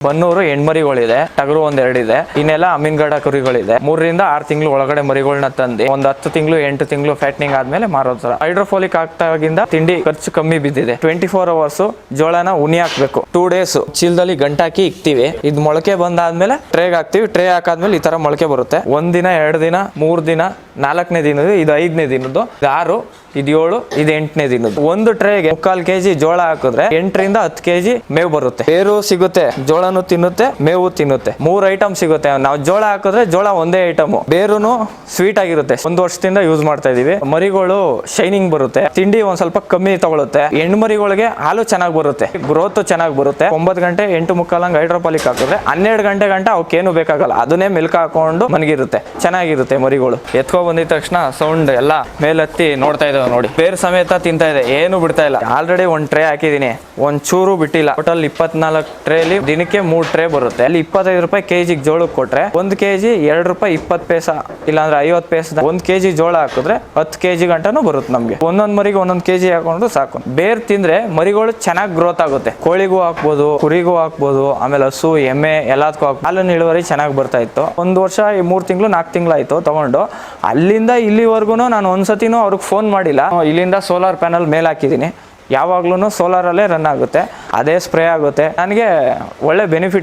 ಬನ್ನೂರು ಹೆಣ್ಮರಿಗಳಿದೆ, ಟಗರು ಒಂದೆರಡಿದೆ, ಇನ್ನೆಲ್ಲ ಅಮೀನ್ಗಡ ಕುರಿಗಳಿದೆ. 3 ರಿಂದ 6 ತಿಂಗಳು ಒಳಗಡೆ ಮರಿಗಳನ್ನ ತಂದು ಒಂದು 10 ತಿಂಗಳು 8 ತಿಂಗಳು ಫ್ಯಾಟ್ನಿಂಗ್ ಆದ್ಮೇಲೆ ಮಾರೋದು ಸರ್. ಹೈಡ್ರೋಫೋಲಿಕ್ ಆಗ್ತಾಗಿಂದ ತಿಂಡಿ ಖರ್ಚು ಕಮ್ಮಿ ಬಿದ್ದಿದೆ. 24 ಅವರ್ಸ್ ಜೋಳನ ಉನಿ ಹಾಕ್ಬೇಕು. 2 ಡೇಸ್ ಚೀಲದಲ್ಲಿ ಗಂಟಾಕಿ ಇಕ್ತಿವಿ. ಇದು ಮೊಳಕೆ ಬಂದಾದ್ಮೇಲೆ ಟ್ರೇಗ್ ಹಾಕ್ತಿವಿ. ಟ್ರೇ ಹಾಕಾದ್ಮೇಲೆ ಈ ತರ ಮೊಳಕೆ ಬರುತ್ತೆ. 1 ದಿನ 2 ದಿನ 3 ದಿನ 4ನೇ ದಿನದ್ದು, ಇದು 5ನೇ ದಿನದ್ದು, ಇದು 6, ಇದು 7, ಇದು 8ನೇ ದಿನದ್ದು. ಒಂದು ಟ್ರೇಗೆ 3/4 kg ಜೋಳ ಹಾಕಿದ್ರೆ 8 ರಿಂದ 10 kg ಮೇವು ಬರುತ್ತೆ. ಬೇರು ಸಿಗುತ್ತೆ, ಜೋಳನು ತಿನ್ನುತ್ತೆ, ಮೇವು ತಿನ್ನುತ್ತೆ. 3 ಐಟಮ್ ಸಿಗುತ್ತೆ. ನಾವು ಜೋಳ ಹಾಕಿದ್ರೆ ಜೋಳ ಒಂದೇ ಐಟಮ್, ಬೇರುನು ಸ್ವೀಟ್ ಆಗಿರುತ್ತೆ. 1 ವರ್ಷದಿಂದ ಯೂಸ್ ಮಾಡ್ತಾ ಇದೀವಿ. ಮರಿಗಳು ಶೈನಿಂಗ್ ಬರುತ್ತೆ, ತಿಂಡಿ ಒಂದ್ ಸ್ವಲ್ಪ ಕಮ್ಮಿ ತಗೊಳುತ್ತೆ. ಹೆಣ್ಣು ಮರಿಗಳಿಗೆ ಹಾಲು ಚೆನ್ನಾಗಿ ಬರುತ್ತೆ, ಗ್ರೋತ್ ಚೆನ್ನಾಗಿ ಬರುತ್ತೆ. 9 ಗಂಟೆ 8:45 ಹೈಡ್ರೋಪಾಲಿಕ್ ಹಾಕಿದ್ರೆ 12 ಗಂಟೆ ಅವಕ್ಕೇನು ಬೇಕಾಗಲ್ಲ, ಅದನ್ನೇ ಮಿಲ್ಕ್ ಹಾಕೊಂಡು ಮನಗಿರುತ್ತೆ. ಚೆನ್ನಾಗಿರುತ್ತೆ ಮರಿಗಳು. ಎತ್ಕೊ ಬಂದಿದ ತಕ್ಷಣ ಸೌಂಡ್ ಎಲ್ಲ ಮೇಲೆತ್ತಿ ನೋಡ್ತಾ ಇದ್ದಾವೆ ನೋಡಿ. ಬೇರ್ ಸಮೇತ ತಿಂತಾ ಇದೆ, ಏನು ಬಿಡ್ತಾ ಇಲ್ಲ. ಆಲ್ರೆಡಿ 1 ಟ್ರೇ ಹಾಕಿದೀನಿ, ಒಂದ್ ಚೂರು ಬಿಟ್ಟಿಲ್ಲ. ಟೋಟಲ್ 24 ಟ್ರೇಲಿ ದಿನಕ್ಕೆ 3 ಟ್ರೇ ಬರುತ್ತೆ. ಅಲ್ಲಿ 25 ರೂಪಾಯಿ ಕೆಜಿಗೆ ಜೋಳಕ್ಕೆ ಕೊಟ್ರೆ 1 kg 2 ರೂಪಾಯಿ 20 ಪೈಸಾ, ಇಲ್ಲಾಂದ್ರೆ 50 ಪೈಸಾ. 1 kg ಜೋಳ ಹಾಕಿದ್ರೆ 10 kg ಗಂಟನೂ ಬರುತ್ತೆ ನಮ್ಗೆ. ಒಂದೊಂದ್ ಮರಿಗೆ 1 kg ಹಾಕೊಂಡು ಸಾಕು. ಬೇರ್ ತಿಂದ್ರೆ ಮರಿಗಳು ಚೆನ್ನಾಗಿ ಗ್ರೋತ್ ಆಗುತ್ತೆ. ಕೋಳಿಗೂ ಹಾಕ್ಬೋದು, ಕುರಿಗೂ ಹಾಕ್ಬೋದು, ಆಮೇಲೆ ಹಸು, ಎಮ್ಮೆ ಎಲ್ಲದಕ್ಕೂ ಹಾಕ್ಬೋದು. ಹಾಲಿನ ಇಳುವರಿ ಚೆನ್ನಾಗಿ ಬರ್ತಾ ಇತ್ತು. 1 ವರ್ಷ 3 ತಿಂಗಳು 4 ತಿಂಗಳು ಆಯ್ತು ತಗೊಂಡು. ಅಲ್ಲಿಂದ ಇಲ್ಲಿವರೆಗೂ ನಾನು ಒಂದ್ಸತಿನೂ ಅವ್ರಿಗೆ ಫೋನ್ ಮಾಡಿಲ್ಲ. ಇಲ್ಲಿಂದ ಸೋಲಾರ್ ಪ್ಯಾನಲ್ ಮೇಲೆ ಹಾಕಿದ್ದೀನಿ. ಯಾವಾಗ್ಲೂ ಸೋಲಾರಲ್ಲೇ ರನ್ ಆಗುತ್ತೆ, ಅದೇ ಸ್ಪ್ರೇ ಆಗುತ್ತೆ. ನನಗೆ ಒಳ್ಳೆ ಬೆನಿಫಿಟ್